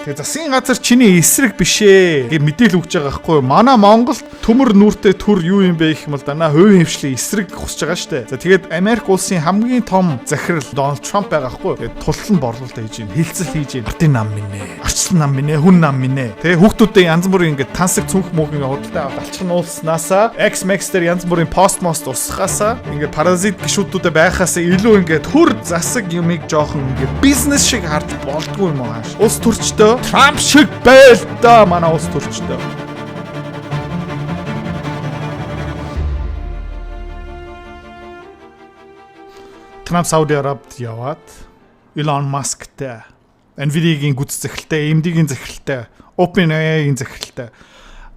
Тэгээ засгийн газар чиний эсрэг бишээ гэж мэдээлэл өгч байгаа байхгүй юу? Манай Монголд төмөр нүртэй төр юу юм бэ гэх юм бол данаа хувийн хвшлийн эсрэг хусж байгаа штэ. За тэгээд Америк улсын хамгийн том захирал Дональд Трамп байгаа байхгүй юу? Тэгээд тултлан борлуулалт хийж ийн, хилцэл хийж ийн. Партийн нам минь ээ. Орчлон нам минь ээ, хүн нам минь ээ. Тэгээ хүүхдүүдэд янз бүрийн ингээд тансаг цүнх мөг ингээд худалдаа балчхан уулснаасаа X-Max дээр янз бүрийн постмост усхаасаа ингээд паразит гişүүдүүдэд байхаас илүү ингээд хөр засаг юмыг жоохон ингээд бизнес шиг харж болдгүй юм аа. Улс төрчдөө Трамп шиг байл да манай улс төрчдөө. Трамп Сауди Арабид яваад Elon Muskтэй, Nvidia-гийн гүц захиралтай, AMD-гийн захиралтай, OpenAI-гийн захиралтай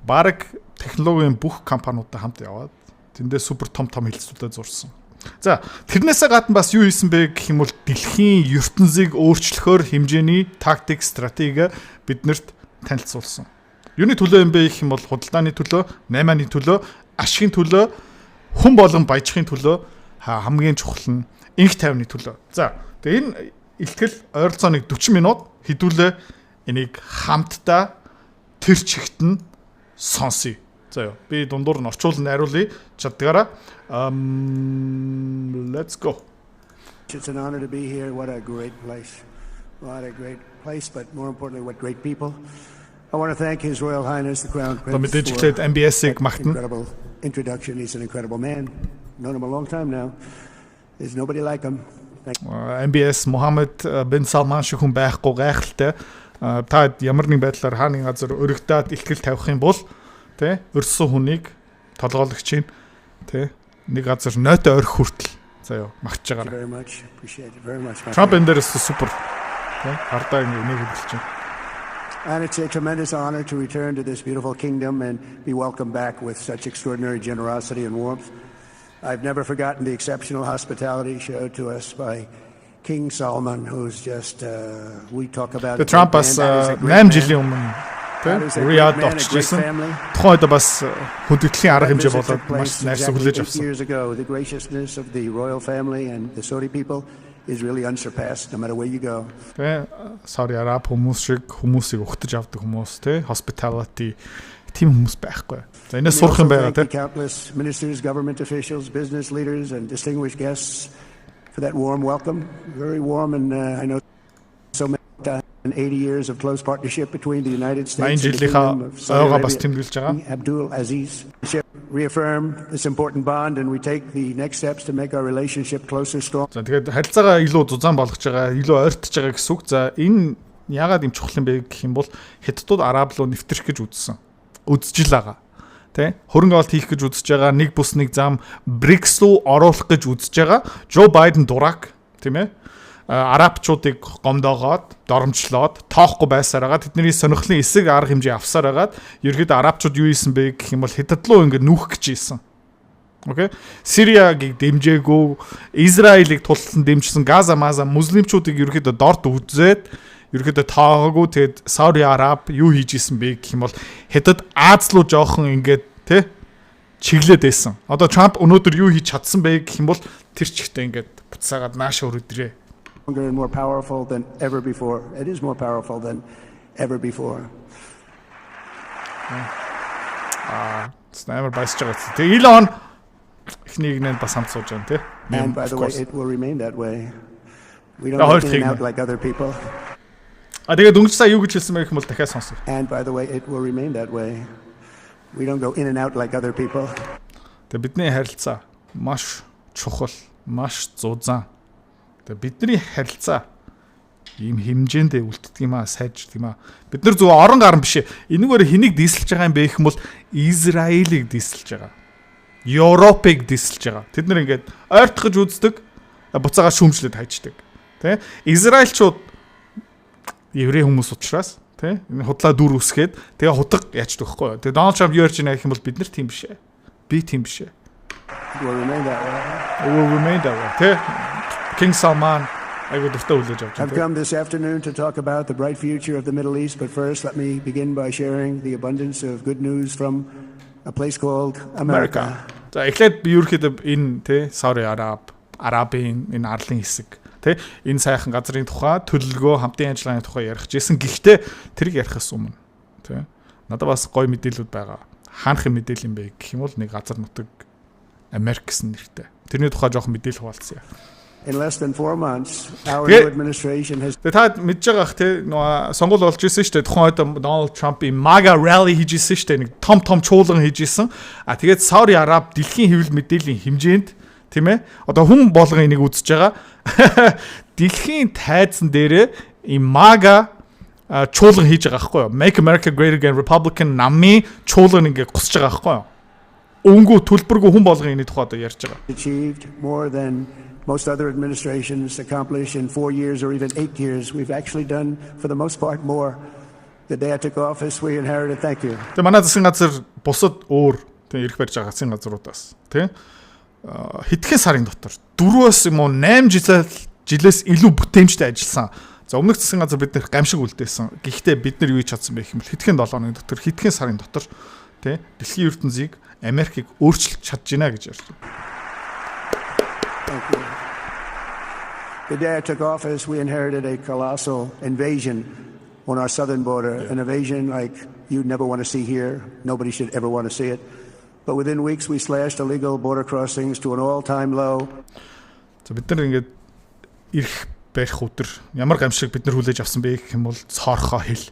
баг технологийн бүх компаниудтай хамт яваад тэндээ супер том хэлцүүлэлт зурсан. За тэрнээсээ гадна бас юу хийсэн бэ гэх юм бол дэлхийн ертөнцийг өөрчлөхөөр хэмжээний тактик стратеги биднэрт танилцуулсан. Юуны төлөө юм бэ гэх юм бол худалдааны төлөө, наймааны төлөө, ашигын төлөө, хүн болгон баяжхын төлөө хамгийн чухал нь инх тайвны төлөө. За тэгээ энэ ихтгэл ойролцооныг 40 минут хэдүүлээ энийг хамтдаа тэр чигт нь сонсъё. За ёо би дундуур нь орчуулан найруулъя чаддгаараа. Let's go. It's an honor to be here. What a great place. What a great place, but more importantly, what great people. I want to thank His Royal Highness the Crown Prince for that incredible introduction. He's an incredible man. Known him a long time now. There's nobody like him. MBS Mohammed bin Salman шиг хүн байхгүй гайхалтай. Та ямар нэг байдлаар хааны газар өргөдөөд ихтгэл тавих юм бол тэ өрссөн хүнийг толгойлогч чинь тэ нэг газар нойтоо орх хүртэл заяа магтж байгаарай. Trump энэ дэрэс супер тэ хардаа нэг хэлж чинь. And it's a tremendous honor to return to this beautiful kingdom and be welcomed back with such extraordinary generosity and warmth. I've never forgotten the exceptional hospitality showed to us by King Salman, who's just, we talk about... The Trump бас 8 жилийн өмнө Riyadh очиж байсан. Тухайд бас хөдөлгөөний арга хэмжээ болоод маш найрсаг хүлээж авсан. Years ago, the graciousness of the royal family and the Saudi people is really unsurpassed no matter where you go. Saudi Arab хүмүүс шиг хүмүүсийг өгтөж авдаг хүмүүс, hospitality тийм хүмүүс байхгүй. За энэс сурах юм байна Countless ministers, government officials, business leaders and distinguished guests for that warm welcome. Very warm and I know so many 80 years of close partnership between the United States and the Kingdom of Saudi Arabia. Abdul Aziz reaffirm this important bond and we take the next steps to make our relationship closer, strong. За тэгээд харилцаагаа илүү дузаан болгож байгаа, илүү ойртож байгаа гэсэн үг. За энэ яагаад юм чухал юм бэ гэх юм бол Хятадууд Араб руу нэвтрэх гэж үзсэн. Үзжил байгаа. Тэ? Хөрөнгө оруулалт хийх гэж үзэж байгаа, нэг бус нэг зам BRICS руу оруулах гэж үзэж байгаа. Joe Biden дурак, тийм ээ? Арабчуудыг гомдоогоод, доромжлоод, тоохгүй байсаар байгаа. Тэдний сонирхлын эсэг арга хэмжээ авсаар байгаа. Ерөөд арабчууд юу хийсэн бэ гэх юм бол Хятад руу ингэ нүүх гэж ийсэн. Окей? Сириагийг дэмжээгүй, Израилийг тулталсан дэмжсэн, Газа маза муслимчуудыг ерөөдөө дорд үзээд ерөөдөө таагагүй тэгэд Сауди Араб юу хийж исэн бэ гэх юм бол Хятад Аз руу жоохон ингээд тэ чиглээд байсан. Одоо Трамп өнөөдөр юу хийж чадсан бэ гэх юм бол тэр чигтээ ингээд буцаагаад нааша өрөдрөө. And more powerful than ever before. It is more powerful than ever before. Снайпер байсаж байгаа. Тэгээ Elon эхнийг нь бас хамт сууж байгаа тий. And by the way, it will remain that way. We don't go in and out like other people. Тэгээ дөнгөж сая юу гэж хэлсэн бэ гэх юм бол дахиад сонсоо. And by the way, it will remain that way. We don't go in and out like other people. Тэгээ бидний харилцаа маш чухал, маш зузаан. Тэгээ бидний харилцаа ийм хэмжээндээ үлддэг юм аа, сайжрдаг юм аа. Бид нар зөв орон гарan биш. Энэгээр хэнийг дийсэлж байгаа юм бэ гэх юм бол Израилийг дийсэлж байгаа. Европыг дийсэлж байгаа. Тэд нар ингээд ойртох гэж үздэг, буцаага шүүмжлээд хайчдаг. Тэ? Израильчууд еврей хүмүүс учраас тий энэ худлаа дүр үсгээд тэгээ хутга яачдаг байхгүй юу. Тэгээ Дональд Трамп юу ярьж байна гэх юм бол бид нар тийм биш ээ. Би тийм биш ээ. Will remain that way. Will remain that way. Тэ King Salman айгуу дуртай хүлээж авч байна. I've come this afternoon to talk about the bright future of the Middle East, but first let me begin by sharing the abundance of good news from a place called America. За эхлээд би ерөөхдөө энэ тий Saudi Arabын энэ арлын хэсэг Тэ энэ сайхан газрын тухай, төлөлгөө, хамтын ажиллагааны тухай ярих гэсэн. Гэхдээ тэрийг ярихаас өмнө тэ надад бас гоё мэдээлүүд байгаа. Хаанах мэдээлэл юм бэ гэх юм бол нэг газар нутаг Америк гэсэн нэртэй. Тэрний тухай жоохон мэдээлэл хуваалцъя. In less than 4 months, our new administration has Та мэдж байгаах те нөгөө сонгуул болж исэн шүү дээ. Тухайн үед Donald Trump-ийн MAGA rally хийж исэн шүү дээ. Нэг том чуулган хийж исэн. Тэгээд Сауди Араб дэлхийн хэвлэл мэдээллийн хэмжээнд тийм ээ. Одоо хүн болгон энийг үзэж байгаа. Дэлхийн тайзан дээрээ ийм MAGA чуулган хийж байгаа байхгүй юу? Make America Great Again Republican намын чуулган ингээ гусж байгаа байхгүй юу? Өнгөө төлбөргүй хүн болгон энэ тухай одоо ярьж байгаа. achieved more than most other administrations accomplish in 4 years or even 8 years. We've actually done, for the most part, more. The day I took office, we inherited. Thank you. Тэгээ манай засгийн газар бусад өөр тэг ирэх барьж байгаа засгийн газруудаас тэг хэдхэн сарын дотор 4-өөс юм уу 8 жилээс илүү бүтээмжтэй ажилласан. За өмнөх засгийн газар бид нэр гамшиг үлдээсэн. Гэхдээ бид нар юу хийж чадсан бэ гэх юм бол хэдхэн 7 хоногийн дотор хэдхэн сарын дотор тэг дэлхийн ертөнцийг Америкийг өөрчилж чадж байна гэж ярьж байна. Thank you. The day I took office, we inherited a colossal invasion on our southern border, an invasion like you'd never want to see here. Nobody should ever want to see it. But within weeks, we slashed illegal border crossings to an all-time low. За бид нар ингээд ирэх барих өдөр ямар гамшиг бид нар хүлээж авсан бэ гэх юм бол цоорхоо хэл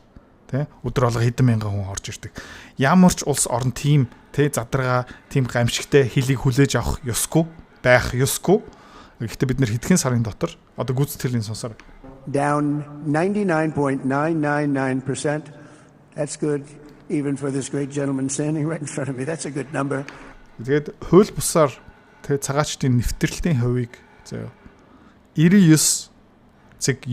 тий өдөр болго хэдэн мянган хүн орж ирдэг. Ямар ч улс орн тийм тий задаргаа тийм гамшигтай хэлийг хүлээж авах ёсгүй байх ёсгүй. Гэхдээ бид нар хэдхэн сарын дотор одоо гүйцэтгэлийн сонсоор Down 99.999%. That's good even for this great gentleman standing right in front of me. That's a good number. Тэгээд хууль бусаар тий цагаачдын нэвтрэлтийн хувийг заяа 99.9%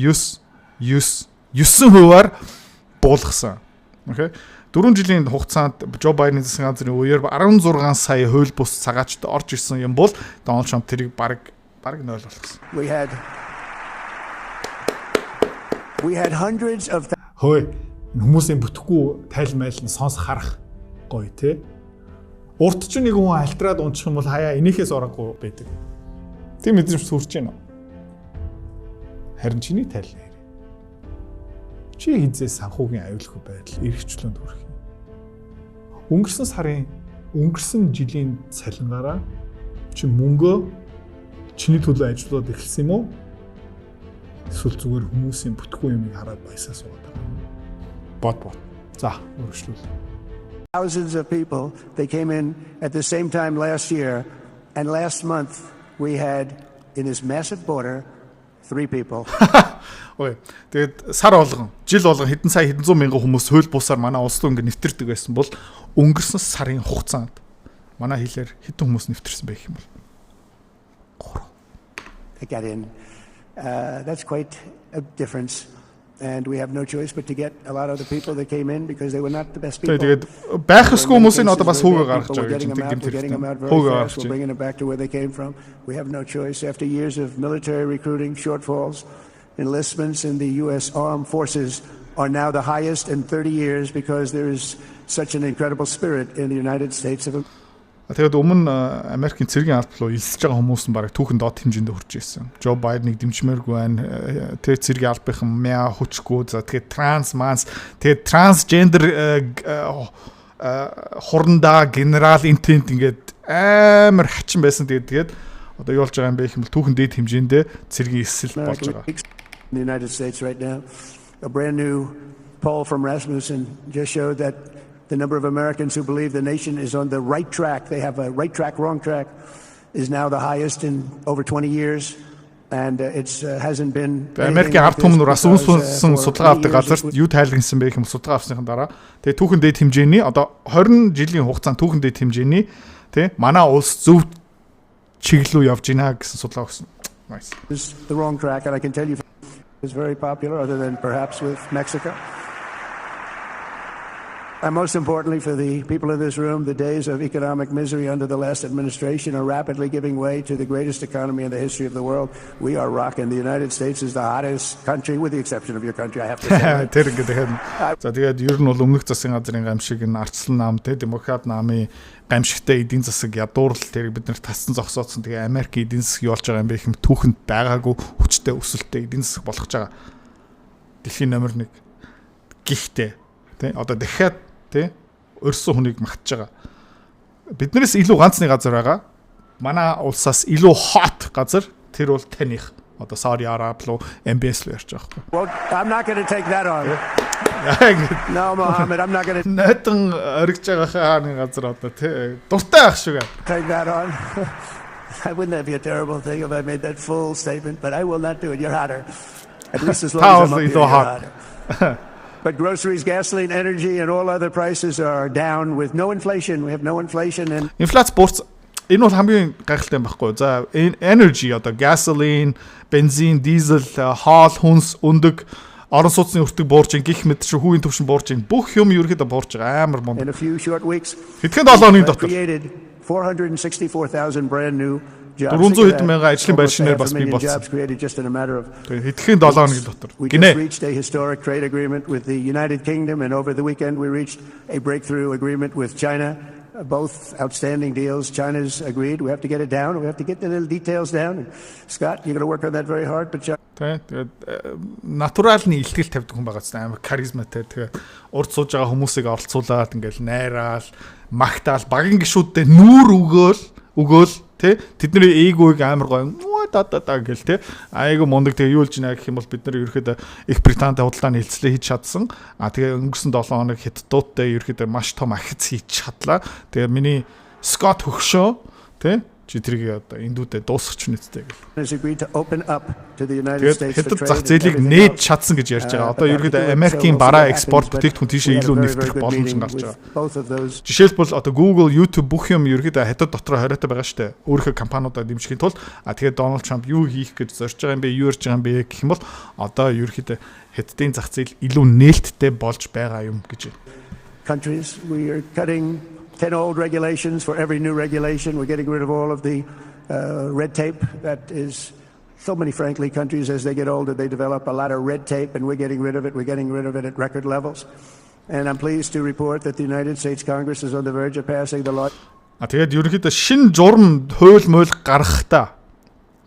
буулгасан. Окей. 4 жилийн хугацаанд Жо Байден засгийн газрын үеэр 16 сая хууль бус цагаачд орж ирсэн юм бол Дональд Трамп тэрийг баг 0 болгосон. We had hundreds of Хөөе хүмүүсийн бүтэхгүй тайлмайл нь сонс харах гоё те. Урт ч нэг хүн альтраад унчих юм бол хаяа энийхээс ороагүй байдаг. Тийм мэдрэмж төрж байна. Харин чиний тайлна хэрэг. Чи хизээ санхүүгийн аюулгүй байдал эрхчлөөнд хүрэх юм. Өнгөрсөн жилийн цалингаараа чи мөнгөө чиний төлөө ажиллаад эхэлсэн юм уу? Эсвэл зүгээр хүмүүсийн бүтэхгүй юмыг хараад баясаа суугаад байгаа. Бод. За, өргөжлүүл. thousands of people. They came in at the same time last year, and last month we had in this massive border 3 people. Ой, тэгээд сар болгон, жил болгон хэдэн сая хэдэн зуун мянган хүмүүс хууль бусаар манай улс руу ингэ нэвтэрдэг байсан бол өнгөрсөн сарын хугацаанд манай хэлээр хэдэн хүмүүс нэвтэрсэн байх юм бол 3. They got in. That's quite a difference. And we have no choice but to get a lot of the people that came in because they were not the best people. Тэгээд байх ёсгүй хүмүүсийн одоо бас хүүгээ гаргаж байгаа гэж getting them out very fast. We're bringing them back to where they came from. We have no choice. After years of military recruiting shortfalls, enlistments in the U.S. Armed Forces are now the highest in 30 years because there is such an incredible spirit in the United States of America. Тэгээд өмнө Америкийн цэргийн албан руу элсэж байгаа хүмүүс нь бараг түүхэн доод хэмжээнд хүрч ирсэн. Жо Байденыг дэмжмээргүй байна. Тэгээд цэргийн албаныхан мяа хүчгүй. За тэгээд тэгээд трансгендер хурандаа генерал интент ингээд амар хачин байсан. Тэгээд одоо юу болж байгаа юм бэ гэх юм бол түүхэн дээд хэмжээндээ цэргийн эсэл болж байгаа. In the United States right now, a brand new poll from Rasmussen just showed that the number of Americans who believe the nation is on the right track, they have a right track, wrong track, is now the highest in over 20 years. And it hasn't been... Америкийн ард түмэн Расмуссен судалгаа авдаг газарт юу тайлгнсан бэ гэх юм судалгаа авсныхан дараа тэгээ түүхэн дээд хэмжээний одоо 20 жилийн хугацаанд түүхэн дээд хэмжээний тий манай улс зөв чиглэлөө явж байна гэсэн судалгаа өгсөн. Nice. It's the wrong track, and I can tell you it's very popular other than perhaps with Mexico. And most importantly for the people in this room, the days of economic misery under the last administration are rapidly giving way to the greatest economy in the history of the world. We are rocking. The United States is the hottest country, with the exception of your country, I have to say. Тэр ингээд за тэгээд ер нь бол өмнөх засгийн газрын гамшиг энэ арчсан нам те демократ намын гамшигтай эдийн засаг ядуурл тэрийг бид нэр тассан зогсооцсон. Тэгээ Америк эдийн засаг юу болж байгаа юм бэ гэм түүхэнд байгаагүй хүчтэй өсөлттэй эдийн засаг болгож байгаа. Дэлхийн номер 1 гихтэй те одоо дахиад тэ өрсөн хүнийг магтж байгаа. Биднээс илүү ганцны газар байгаа. Манай улсаас илүү hot газар тэр бол таних. Одоо Saudi Arab руу MBS руу ярьж байгаа. Well, I'm not going to take that on. No, Mohammed, I'm not going to Натан оригж байгаа хааны газар одоо тэ дуртай ах шиг. take that on. Wouldn't that be a terrible thing if I made that full statement? But I will not do it. You're hotter. At least as long as I'm up here, you're hotter. But groceries, gasoline, energy, and all other prices are down with no inflation. We have no inflation. And Инфляц буурц энэ бол хамгийн гайхалтай юм байхгүй. За energy одоо gasoline, бензин, дизель, хоол, хүнс, өндөг, орон сууцны өртөг буурч гих мэт шиг хүүгийн төвшин буурч бүх юм ерөөдөө буурч байгаа амар мод. in a few short weeks, Хэдхэн 7 хоногийн дотор created 464,000 brand new jobs. 400 хэдэн мянган ажлын байр шинээр бас бий болсон. Jobs created just in a matter of Хэдхэн 7 хоногийн дотор. We just Гинэ. reached a historic trade agreement with the United Kingdom, and over the weekend we reached a breakthrough agreement with China. Both outstanding deals. China's agreed. We have to get it down. We have to get the little details down. And Scott, you're going to work on that very hard. But Тэгээд натуралны илтгэл тавьдаг хүн байгаа ч амар каризматай. Тэгээд урд сууж байгаа хүмүүсийг оролцуулаад ингээл найраал, магтаал, багийн гişүүдтэй нүүр өгөөл тэ тэдний эгоыг амар гоё да гэл тэ айгу мундаг тэгээ юу л жинаа гэх юм бол бид нар ерөөхдөө их Британтай худалдааны хилцлээ хийж чадсан. Тэгээ өнгөрсөн 7 хоног хятадуудтай ерөөхдөө маш том ахиц хийж чадлаа. Тэгээ миний Scott хөгшөө тэ чи тэрийг одоо индүүдэд дуусгач нэцтэй гэл. has agreed to open up to the United States for Хятад trade. зах зээлийг нээж чадсан гэж ярьж байгаа. Одоо ерөөхдөө Америкийн бараа экспорт бүтээгдэхүүн тийшээ илүү нэвтрэх боломж гарч байгаа. Both of those. Жишээлбэл одоо Google, YouTube бүх юм ерөөхдөө хятад дотроо хориотой байгаа шүү дээ. Өөрийнхөө компаниудаа дэмжихийн тулд тэгээд Donald Trump юу хийх гэж зорж байгаа юм бэ, юу ярьж байгаа юм бэ гэх юм бол одоо ерөөхдөө хятадын зах зээл илүү нээлттэй болж байгаа юм гэж. Countries, we are cutting 10 old regulations for every new regulation. We're getting rid of all of the red tape. That is so many, frankly, countries as they get older, they develop a lot of red tape, and we're getting rid of it. We're getting rid of it at record levels. And I'm pleased to report that the United States Congress is on the verge of passing the law. Тэгээд ерөөхдөө шин журам хууль мойл гаргахтаа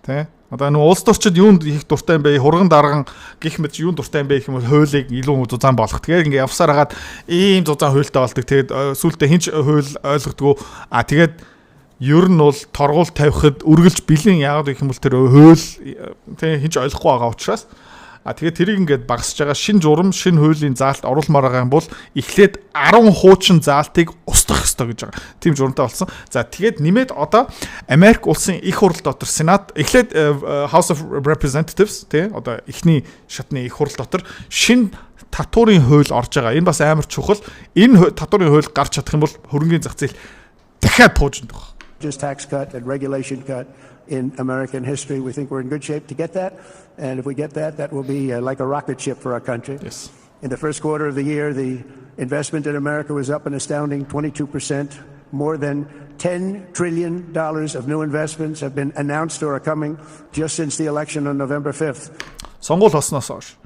тий одоо нэг улс төрчид юунд хийх дуртай юм бэ? Хурган дарган гих мэт юунд дуртай юм бэ гэх юм бол хуулийг илүү зузаан болгох. Тэгээд ингээ явсаар хагаад ийм зузаан хуультай болдог. Тэгээд сүүлдээ хинч хууль ойлгодгоо. Тэгээд ер нь бол торгуул тавихад үргэлж бэлэн яагаад гэх юм бол тэр хууль тий хинч ойлгохгүй байгаа учраас тэгээд тэрийг ингээд багасж байгаа шин журам, шин хуулийн заалт оруулмаар байгаа юм бол эхлээд 10 хуучин заалтыг устгах ёстой гэж байгаа. Тийм журамтай болсон. За тэгээд нэмээд одоо Америк улсын их хурл дотор Сенат эхлээд House of Representatives тий одоо эхний шатны их хурл дотор шин татварын хууль орж байгаа. Энэ бас амар чухал. Энэ татварын хууль гарч чадах юм бол хөрөнгөний зах зээл дахиад туужна гэх. Just tax cut and regulation cut in American history. We think we're in good shape to get that. And if we get that, that will be like a rocket ship for our country. Yes. In the first quarter of the year, the investment in America was up an astounding 22%. More than $10 trillion of new investments have been announced or are coming just since the election on November 5th. Сонгуул болсноос хойш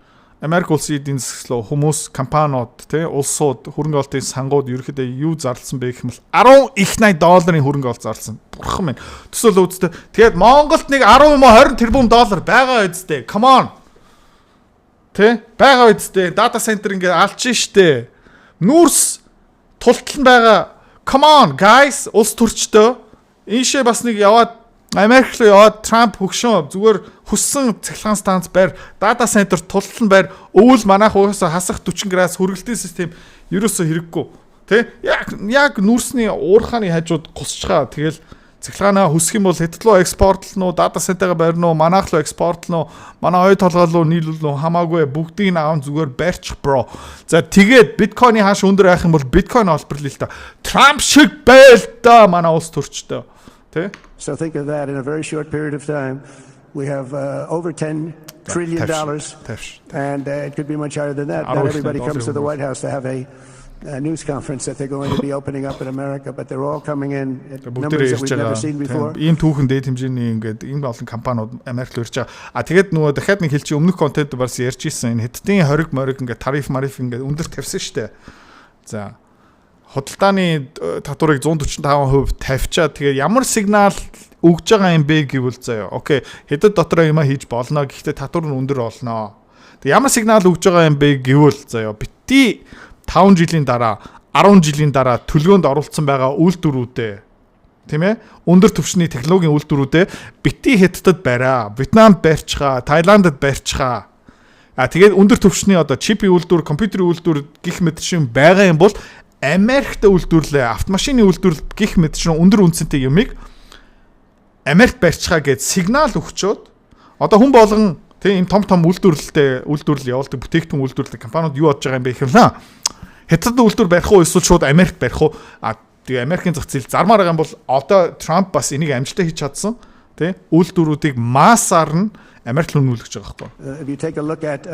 Америк улсын эдийн засаг хүмүүс, компаниуд, тий улсууд, хөрөнгө оруулалтын сангууд ерөөхдөө юу зарласан бэ гэх юм бол 10 их $80 хөрөнгө оруулалт зарласан. Бурхан минь. Төсөөл үзтээ. Тэгээд Монголд нэг 10 20 тэрбум доллар байгаа үсттэй. Come on. Тий? Байгаа үсттэй. Дата центр ингээд алчин штэ. Нүүрс тултал байгаа. Come on guys, улс төрчдөө. Ийшээ бас нэг яваад Америк руу яваад Трамп хөгшөө зүгээр хүссэн цахилгаан станц байр, дата центр тултал байр, өвөл манайх угаасаа хасах 40 градус хүргэлтийн систем ерөөсөө хэрэггүй. Тэ? Яг нүүрсний уурхааны хажууд гусчгаа. Тэгэл цахилгаанаа хүсэх юм бол Хятад руу экспортлно, дата центраа барьно, манайх руу экспортлно, манай ой толгой руу нийлүүлнө хамаагүй бүгдийг нь аав зүгээр барьчих бро. За тэгээд биткойны хааш өндөр байх юм бол биткойн олборлоо л та. Трамп шиг байл та манай улс төрчдөө. Тэ? So think of that in a very short period of time. We have over $10 trillion, and it could be much higher than that. Not everybody comes to the White House to have a news conference that they're going to be opening up in America, but they're all coming in at бүгд numbers that ирж we've never байгаа. seen before. Ийм түүхэн дээд хэмжээний ингээд ийм олон компаниуд Америкт ирж байгаа. А тэгээд нөгөө дахиад нэг хэлчих өмнөх контент барс ярьж ирсэн. Энэ хэдтийн хориг мориг ингээд тариф ингээд өндөр тавьсан шүү дээ. За худалдааны татварыг 145% тавьчаад тэгээд ямар сигнал өгж байгаа юм бэ гэвэл заяа. Окей, хэдэд дотроо юм хийж болно. Гэхдээ татвар нь өндөр болно. Тэг ямар сигнал өгж байгаа юм бэ гэвэл заяа. Бити 5 жилийн дараа 10 жилийн дараа төлгөөнд оруулсан байгаа үйлдвэрүүдээ тийм ээ өндөр түвшний технологийн үйлдвэрүүдээ бити хятадд бариа, Вьетнамд барьчихаа, Таиландд барьчихаа. Тэгээд өндөр түвшний одоо чипийн үйлдвэр, компьютерийн үйлдвэр гих мэт шин байгаа юм бол Америкт үйлдвэрлээ, автомашины үйлдвэрлэл гих мэт шин өндөр үнцэнтэй юмыг Америкт барьчихаа гэж сигнал өгчөөд одоо хүн болгон тийм том үйлдвэрлэл явуулдаг бүтээгдэхүүн үйлдвэрлэдэг компаниуд юу бодож байгаа юм бэ гэхэлнэ. Хятад үйлдвэр барих уу эсвэл шууд Америкт барих уу? Тэгээ Америкийн зах зээл зармаар байгаа юм бол одоо Трамп бас энийг амжилттай хийж чадсан. Тэ үйлдвэрүүдийг массаар нь Америкт хөнөөлж байгаа байхгүй. If you take a look at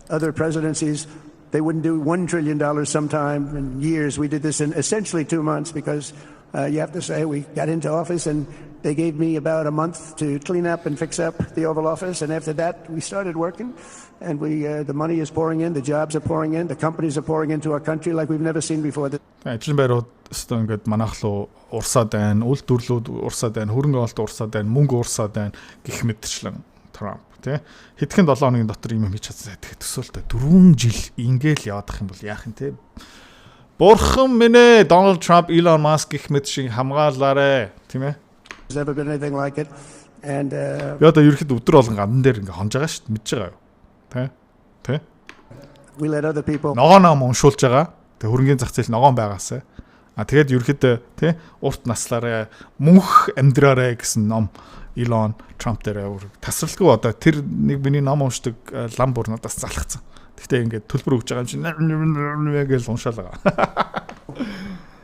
other presidencies, they wouldn't do $1 trillion sometime in years. We did this in essentially 2 months because you have to say we got into office and they gave me about a month to clean up and fix up the Oval Office, and after that we started working, and the money is pouring in, the jobs are pouring in, the companies are pouring into our country like we've never seen before. Ажлын байрууд өстө ингээд манайх руу урсаад байна, үйлдвэрлэлүүд урсаад байна, хөрөнгө оруулалт урсаад байна, мөнгө урсаад байна гэх мэтчлэн Трамп тий. Хэдхэн 7 хоногийн дотор юм хийж чадсан сайдах төсөөлтөй 4 жил ингээл яваадах юм бол яах юм те. Бурхан минь ээ, Donald Trump, Elon Musk гэх мэт шиг хамгаалаарэ, тийм ээ. There's never been anything like it, and би одоо ерөөхдөө өдөр болгон гадан дээр ингээ хонж байгаа шүү дээ, мэдж байгаа юу? Тэ? we let other people Ногооноо уншуулж байгаа. Тэг хөрөнгөний зах зээл ногоон байгаасаа. Тэгээд ерөөхдөө тий урт наслаараа мөнх амьдраарэ гэсэн ном Elon Trump дээр тасралгүй одоо тэр нэг миний ном уншдаг лам бүр надаас залхацсан. Гэхдээ ингээд төлбөр өгж байгаа юм чинь гэж уншаал байгаа.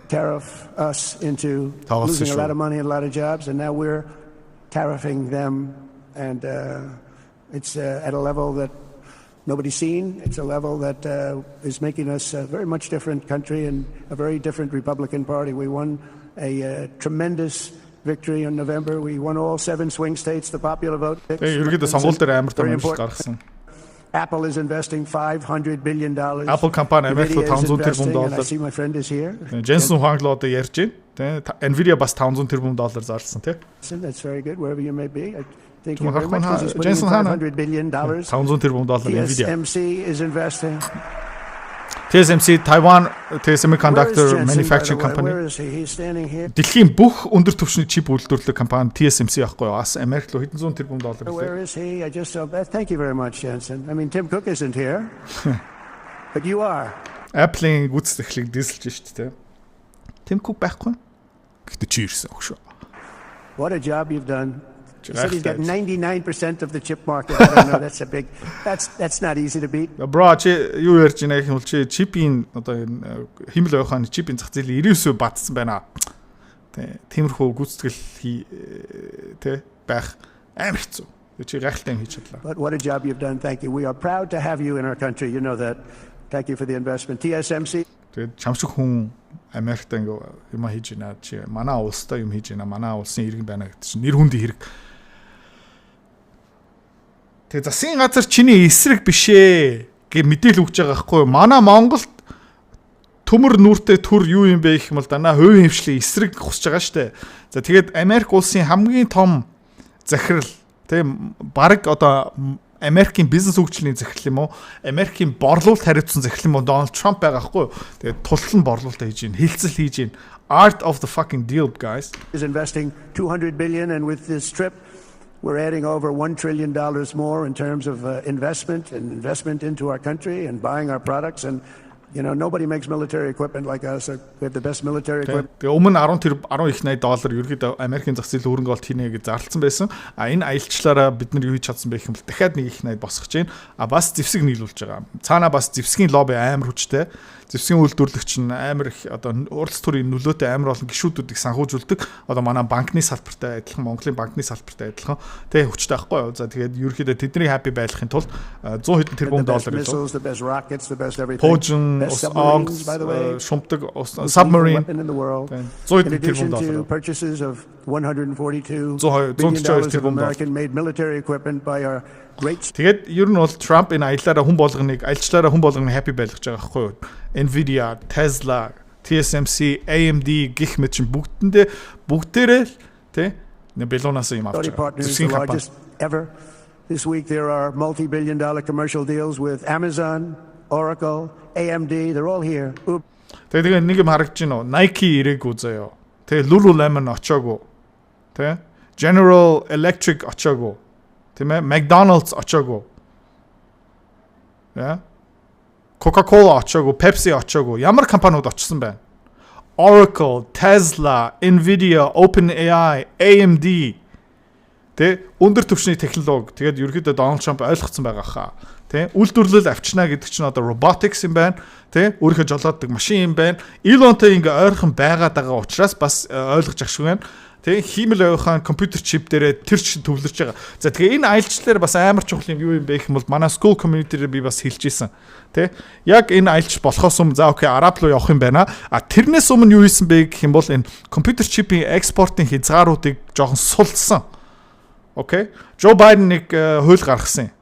tariff us into losing a lot of money and a lot of jobs, and now we're tariffing them, and it's at a level that nobody's seen. It's a level that is making us a very much different country and a very different Republican Party. We won a tremendous victory in November. We won all 7 swing states, the popular vote. Ерөөдөө сонгуул дээр амар том амжилт гаргасан. Apple is investing $500 billion. Apple компани Америкт $500 тэрбум. I see my friend is here. Jensen Huang л одоо ярьж байна. Тэ Nvidia бас $500 тэрбум зарласан тий. That's very good wherever you may be. I think you're very much $500 billion. $500 тэрбум Nvidia. TSMC is investing. TSMC Taiwan Semiconductor Manufacturing Company. Where is he? He's standing here. Дэлхийн бүх өндөр түвшний чип үйлдвэрлэдэг компани TSMC байхгүй юу? Бас Америк руу хэдэн зуун тэрбум доллар Where is he? I just thank you very much, Jensen. I mean, Tim Cook isn't here. But you are. Apple-ийн гүйцэтгэлийг дийсэлж шүү дээ. Tim Cook байхгүй. Гэхдээ чи ирсэн өгшөө. What a job you've done. He said he's got 99% of the chip market. I don't know. That's not easy to beat. Bro, чи юу ярьж байна гэх юм бол чи чипийн одоо химэл ойхооны чипийн зах зээлийн 99% бадсан байна. Тиймэрхүү гүйцэтгэл тэ байх амар хэцүү. Чи гайхалтай юм хийж чадлаа. But what a job you've done. Thank you. We are proud to have you in our country. You know that. Thank you for the investment. TSMC. Тэгээд чамшиг хүн Америкт ингээ юм хийж байна. Чи манай улстай юм хийж байна. Манай улсын иргэн байна гэдэг чинь нэр хүндийн хэрэг. Тэгээ засгийн газар чиний эсрэг бишээ гэ мэдээлэл өгч байгаа байхгүй юу? Манай Монголд төмөр нүртэй төр юу юм бэ гэх юм бол данаа хувийн хвшлийн эсрэг хусж байгаа штэ. За тэгээд Америк улсын хамгийн том захирал тийм баг одоо Америкийн бизнес хөгжлийн захирал юм уу? Америкийн борлуулалт хариуцсан захирал юм уу? Donald Trump байгаа байхгүй юу? Тэгээд тултлан борлуулалт хийж гин, хэлцэл хийж гин. Art of the fucking deal, guys. Is investing $200 billion, and with this trip we're adding over $1 trillion more in terms of investment into our country and buying our products. And you know, nobody makes military equipment like us. We have the best military equipment. Тэгээ өмнө 10 их $80 ерөөдөө Америкийн зах зээл хөрөнгө оруулалт хийнэ гэж зарласан байсан. Энэ аялчлаараа бид нар юу хийж чадсан бэ гэх юм бол дахиад нэг их $80 босгож байна. Бас зэвсэг нийлүүлж байгаа. Цаанаа бас зэвсгийн лобби амар хүчтэй. Зэвсгийн үйлдвэрлэгч нь амар их одоо уралц төрийн нөлөөтэй амар олон гишүүдүүдийг санхүүжүүлдэг. Одоо манай банкны салбартай адилхан, Монголын банкны салбартай адилхан тэгээ хүчтэй байхгүй юу? За тэгээд ерөөхдөө тэдний happy байхын тулд $100 тэрбум the best missiles, the best rockets, the best everything. Пожин best submarines, by the way. шумдаг submarine Weapon in the world. In 100 addition тэрбум to доллар. purchases of $142 142 billion of тэрбум доллар. American-made military equipment by our great Тэгээд ер нь бол Trump энэ аяллаараа хүн болгоныг альчлаараа хүн болгоныг happy байлгаж байгаа байхгүй юу? Nvidia, Tesla, TSMC, AMD гэх мэт чинь бүгдээрээ л тий Белонаас юм авч байгаа. partners, the Зүсгийн компани. largest ever. This week there are multi-billion-dollar commercial deals with Amazon, Oracle, AMD. They're all here. Тэгээд нэг юм харагдаж байна уу? Nike ирээгүй заяа. Тэгээ Lululemon очоогүй. Тэ? General Electric очоогүй. Тийм ээ? McDonald's очоогүй. Яа? Coca-Cola очоогүй, Pepsi очоогүй. Ямар компаниуд очсон байна? Oracle, Tesla, Nvidia, OpenAI, AMD. Тэ? Өндөр түвшний технологи. Тэгээд ерөөдөө Donald Trump ойлгоцсон байгаа хаа. Тэ? Үйлдвэрлэл авчнаа гэдэг чинь одоо robotics юм байна. Тэ? Өөрийнхөө жолооддаг машин юм байна. Elon-тэй ингээ ойрхон байгаад байгаа учраас бас ойлгож ах шиг байна. Тэ? Хиймэл ойрхон компьютер чип дээрээ тэр чинь төвлөрч байгаа. За тэгээ энэ аялчлаар бас амар чухал юм юу юм бэ гэх юм бол манай school community-ээр би бас хэлж ийсэн. Тэ? Яг энэ аялч болохоос өмнө за окей араб руу явах юм байна. А тэрнээс өмнө юу хийсэн бэ гэх юм бол энэ компьютер чипийн экспортын хязгааруудыг жоохон сулсан. Окей. Джо Байден нэг хууль гаргасан юм.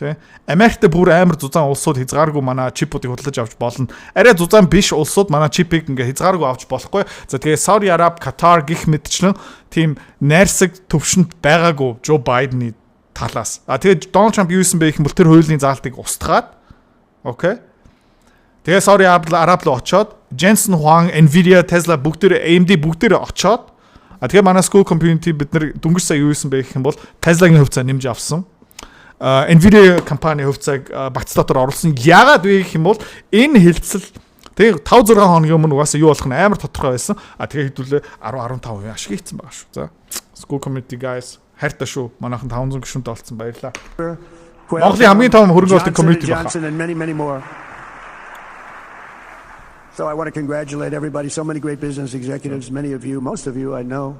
Тэ? Америкт бүр амар зузаан улсууд хязгааргүй манай чипүүдийг худалдаж авч болно. Арай зузаан биш улсууд манай чипийг ингээ хязгааргүй авч болохгүй. За тэгээ Сауди Араб, Катар гих мэтчлэн тийм найрсаг төвшөнд байгаагүй Джо Байдены талаас. А тэгээ Дональд Трамп юу хийсэн бэ гэх юм бол тэр хуулийн заалтыг устгаад. Окей. Тэгээ Сауди Араб руу очоод Jensen Huang, Nvidia, Tesla бүгдээрээ AMD бүгдээрээ очоод тэгээ манай school community бид нар дөнгөж сая юу хийсэн бэ гэх юм бол Tesla-гийн хувьцаа нэмж авсан. Nvidia компани хувьцааг багц дотор оруулсан. Яагаад вэ гэх юм бол энэ хилцэл тэгээ 5-6 хоногийн өмнө угаасаа юу болох нь амар тодорхой байсан. А тэгээ хэдүүлээ 10-15% ашиг хийцэн байгаа шүү. За school community guys хайртай шүү. Манайхан 500 гишүүнтэй олцсон баярлаа. Монголын хамгийн том хөрөнгө оруулалтын community байна. So I want to congratulate everybody. So many great business executives, many of you, most of you I know.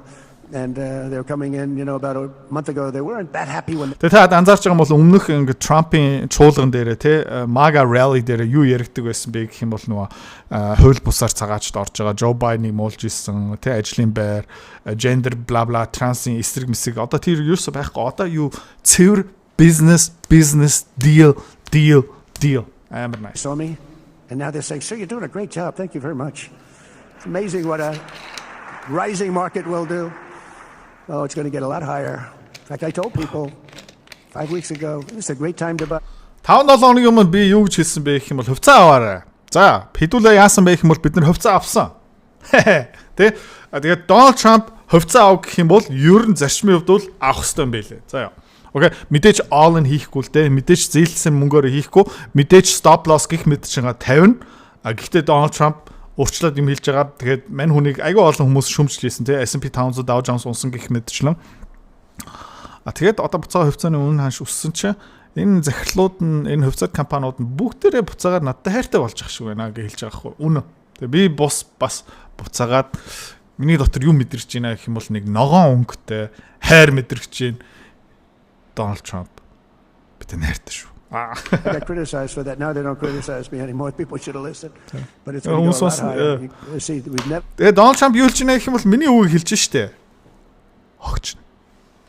And they're coming in, about a month ago. They weren't that happy when Тэгээд анзаарч байгаа бол өмнөх ингээ Trump-ийн чуулган дээрээ те MAGA rally дээрээ юу яригдаг байсан бэ гэх юм бол нөгөө хууль бусаар цагаачд орж байгаа Joe Biden-ыг муулж исэн те ажлын байр, gender bla bla трансын эсрэг мэсэг одоо тэр юус байхгүй одоо юу цэвэр business deal. Амар nice. Saw me, and now they're saying, "Sir, you're doing a great job. Thank you very much." It's amazing what a rising market will do. Oh, it's going to get a lot higher. In fact, I told people 5 weeks ago, this is a great time to buy. 5-7 хоногийн өмнө би юу гэж хэлсэн бэ гэх юм бол хувьцаа аваарай. За, хэдүүлээ яасан бэ гэх юм бол бид нар хувьцаа авсан. Тэ? Тэгээд Donald Trump хувьцаа авах гэх юм бол ер нь зарчмын хувьд бол авах хэрэгтэй юм байлээ. За яа. Окей, мэдээж all in хийхгүй л дээ. Мэдээж зээлсэн мөнгөөр хийхгүй, мэдээж stop loss гэх мэт чигаа 50. Гэхдээ Donald Trump урчлаад юм хэлж байгаа. Тэгээд мань хүнийг айгүй олон хүмүүс шүмжлээсэн тий S&P 500 Dow Jones унсан гэх мэтчлэн. Тэгээд одоо буцаага хувьцааны үнэ ханш өссөн чи энэ захирлууд нь энэ хувьцаа компаниуд нь бүгдээрээ буцаагаар надтай хайртай болж ах шиг байна гэж хэлж байгаа хгүй. Үнэ. Тэгээд би бас буцаагаад миний дотор юу мэдэрч байна гэх юм бол нэг ногоон өнгөтэй хайр мэдрэгч байна. Donald Trump бид найртай шүү. I got criticized for that. Now they don't criticize me anymore. People should have listened. But it's going to go a lot higher. See, we've never... Тэгээ Donald Trump юу хэлж байна гэх юм бол миний үгийг хэлж штэ. Хогч.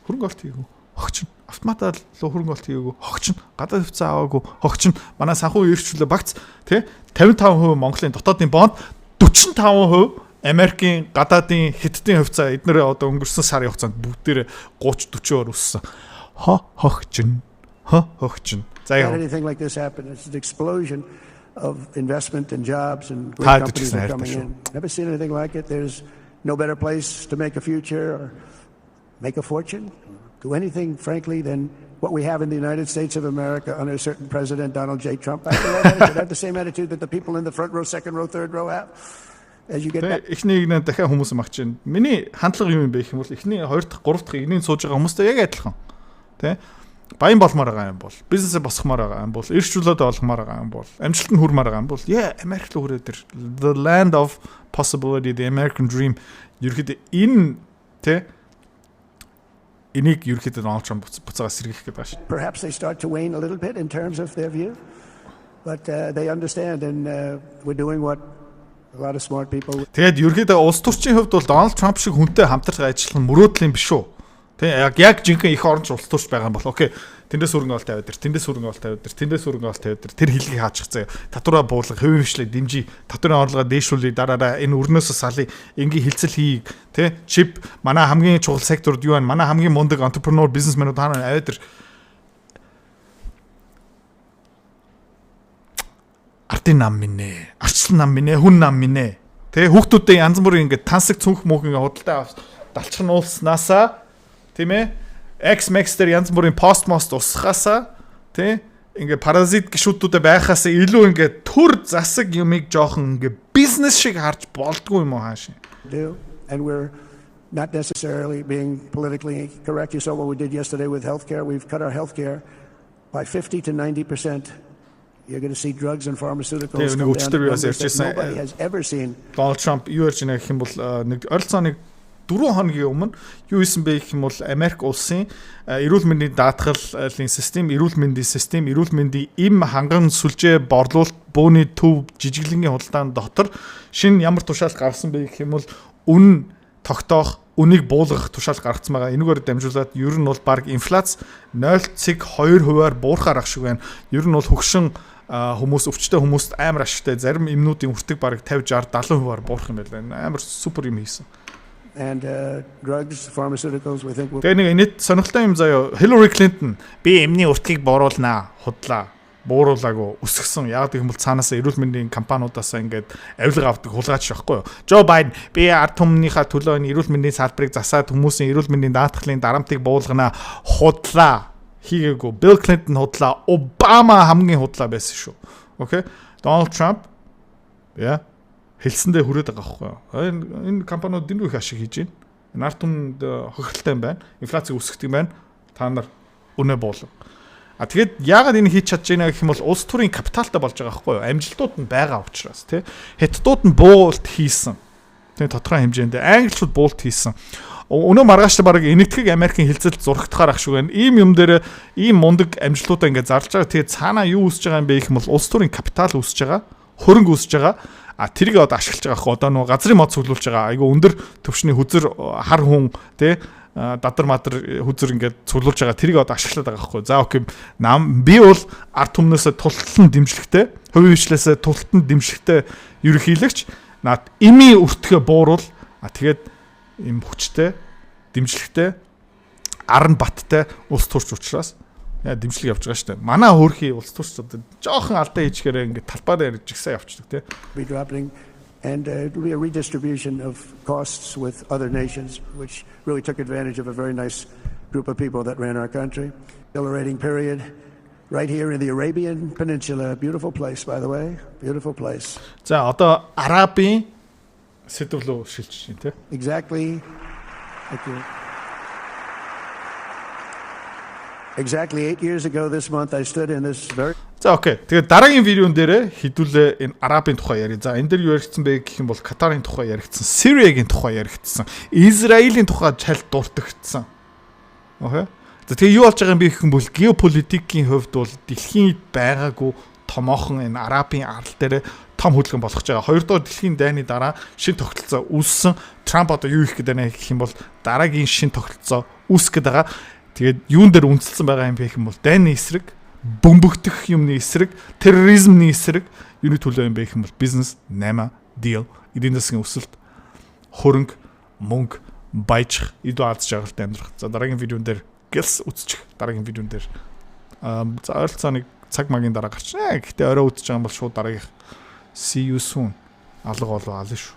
Хөрөнгө олт хийгээгүй. Хогч. Автоматар лөө хөрөнгө олт хийгээгүй. Хогч. Гадаад хувьцаа аваагүй. Хогч. Манай санхүү эрхчлөө багц тий 55% Монголын дотоодын бонд 45% Америкийн гадаадын хятадын хувьцаа эднэр одоо өнгөрсөн сарын хугацаанд бүгдээр 30-40% өссөн. Хогч. Anything like this happen? It's an explosion of investment and jobs and great companies are coming in. Never seen anything like it. There's no better place to make a future or make a fortune, do anything, frankly, than what we have in the United States of America under a certain President Donald J. Trump. I have the same attitude that the people in the front row, second row, third row have. As you get back. Эхнийг нэ дахиад хүмүүс магч байна. Миний хандлага юу юм бэ гэх юм бол эхний 2 дахь 3 дахь энийг сууж байгаа хүмүүстэй яг адилхан. Тэ? Баян болмоор байгаа юм бол, бизнесээ босгомоор байгаа юм бол, эрхчлөлөд олгомоор байгаа юм бол, амжилтанд хүрмээр байгаа юм бол, Америк руу хүрээ тэр the land of possibility, the American dream ерөөхдөө энэ тэ энийг ерөөхдөө Donald Trump буцаага сэргийх гэдэг байна шүү. Perhaps they start to wane a little bit in terms of their view. But they understand, and we're doing what a lot of smart people. Тэгээд ерөнхийдөө улс төрчийн хувьд бол Дональд Трамп шиг хүнтэй хамтарч ажиллах нь мөрөөдлийн биш үү? Тэг яг жинхэнэ их оронч улс төрч байгаа юм бол окей. Тэндээс хөрөнгө оолт тавиад ир, тэндээс хөрөнгө оолт тавиад ир, тэндээс хөрөнгө оолт тавиад ир. Тэр хилгийг хаачих заяа. Татвараа буулга, хэвийн хвшлээ дэмжиж, татварын орлогоо дээшүүлээ, дараараа энэ өрнөөсөө салъя, энгийн хилцэл хийх, тэ? Чип манай хамгийн чухал секторд юу вэ? Манай хамгийн мундаг entrepreneur бизнесмэнүүд хаана аваад ир. Ардын нам минь, арчлан нам минь, хүн нам минь. Тэ хүүхдүүдээ янз бүрийн ингээд тансаг цүнх мөх ингээд худалдаа далчхан уулснаасаа тийм ээ X-Max дээр янз бүрийн пост усхаасаа тий ингээ паразит гişүүдүүдэ байхаас илүү ингээ төр засаг юмыг жоохон ингээ бизнес шиг харж болдгүй юм уу хаашаа. And we're not necessarily being politically correct. You saw what we did yesterday with healthcare. We've cut our healthcare by 50 to 90%. You're going to see drugs and pharmaceuticals come down to numbers that nobody has ever seen. Donald Trump юу ярьж байгаа юм бол нэг ойролцооныг 4 хоногийн өмнө юу исэн бэ гэх юм бол Америк улсын эрүүл мэндийн даатгалын систем, эрүүл мэндийн систем, эрүүл мэндийн им ханган сүлжээ борлуулалт бөөний төв жижиглэнгийн худалдааны дотор шинэ ямар тушаал гаргасан бэ гэх юм бол үн тогтоох, үнийг буулгах тушаал гаргацсан байгаа. Энэгээр дамжуулаад ер нь бол баг инфляц 0.2%-аар буурахаар ах шиг байна. Ер нь бол хөгшин хүмүүс өвчтэй хүмүүст амар ашигтай зарим эмнүүдийн үртэг бараг 50, 60, 70%-аар буурах юм байна. Амар супер юм хийсэн. And drugs, pharmaceuticals, we think. Тэгээ нэг инэт сонирхолтой юм заяа. Hillary Clinton би эмний уртгийг бууруулнаа, худлаа, бууруулаагүй өсгсөн. Яг гэх юм бол цаанаас эрүүл мэндийн компаниудаас ингээд авилга авдаг хулгайч байхгүй юу? Joe Biden би ард түмнийхээ төлөө эрүүл мэндийн салбарыг засаад хүмүүсийн эрүүл мэндийн даатгалын дарамтыг буулгана, худлаа хийгээгүй. Bill Clinton худлаа, Obama хамгийн худлаа байсан шүү. Окей? Donald Trump хэлсэндээ хүрээд байгаа байхгүй юу? Энэ компаниуд дэндүү их ашиг хийж байна. Энэ ард түмэнд хохиролтой юм байна. Инфляцийг үсгдэг юм байна. Та нар үнэ буулга. Тэгээд яагаад энэ хийж чадж байна гэх юм бол улс төрийн капиталтай болж байгаа байхгүй юу? Амжилтууд нь байгаа учраас тий. Хятадууд нь буулт хийсэн. Тий тодорхой хэмжээнд англичууд буулт хийсэн. Өнөө маргааш бараг энэтхэг Америкийн хилцэл зурагтахаар ах шиг байна. Ийм юм дээр ийм мундаг амжилтуудаа ингээд зарлж байгаа. Тэгээд цаанаа юу үсэж байгаа юм бэ гэх юм бол улс төрийн капитал үсэж байгаа. Хөрөнгө үсэж байгаа. Тэрийг одоо ашиглаж байгаа хөө одоо нөгөө газрын мод цуглуулж байгаа. Айгу өндөр төвшний хүзэр хар хүн тий дадар мадар хүзэр ингээд цуглуулж байгаа. Тэрийг одоо ашиглаад байгаа хөө. За окей. Би бол ард түмнээсээ тулталн дэмжлэгтэй, хувийн хвшлээсээ тулталн дэмжлэгтэй ерөнхийлөгч. Наад ими өртгөө бууруул. Тэгээд им хүчтэй, дэмжлэгтэй, аран баттай улс төрч учраас дэмжлэг явж байгаа шүү дээ. Манай хөөрхий улс төрч одоо жоохон алдаа хийчихээрээ ингээд талбайдаа ярьж гисаа явчихдаг тий. Be dropping and it'll be a redistribution of costs with other nations which really took advantage of a very nice group of people that ran our country. Exhilarating period right here in the Arabian Peninsula. Beautiful place by the way. Beautiful place. За одоо Арабын сэдвлөө шилжиж байна тий. Exactly. Thank you. Exactly 8 years ago this month I stood in this very. За окей. Тэгээд дараагийн видеон дээр хэдүүлээ энэ Арабын тухай ярив. За энэ дээр юу яригдсан бэ гэх юм бол Катарын тухай яригдсан, Сириагийн тухай яригдсан, Израилийн тухай чаль дуртагдсан. Окей. За тэгээд юу болж байгаа юм бэ гэх юм бол геополитикийн хувьд бол дэлхийн байгаагүй томоохон энэ Арабын арал дээр том хөдөлгөөн болгож байгаа. Хоёрдугаар дэлхийн дайны дараа шин тогтолцоо үүссэн. Трамп одоо юу хийх гээд байна гэх юм бол дараагийн шин тогтолцоо үүсгэх гээд байгаа. Тэгээд юун дээр үндэслэн байгаа юм бэ гэх юм бол дайны эсрэг, бөмбөгдөх юмны эсрэг, терроризмны эсрэг юуны төлөө юм бэ гэх юм бол бизнес 8 deal эдийн засгийн өсөлт, хөрөнгө, мөнгө, баяжих, эдүү аз жаргалтай амьдрах. За дараагийн видеон дээр гэлс үзчих. Дараагийн видеон дээр за ойролцооныг цаг магийн дараа гарч. Гэхдээ орой үзэж байгаа юм бол шууд дараагийнх see you soon. Алга болоо аль шүү.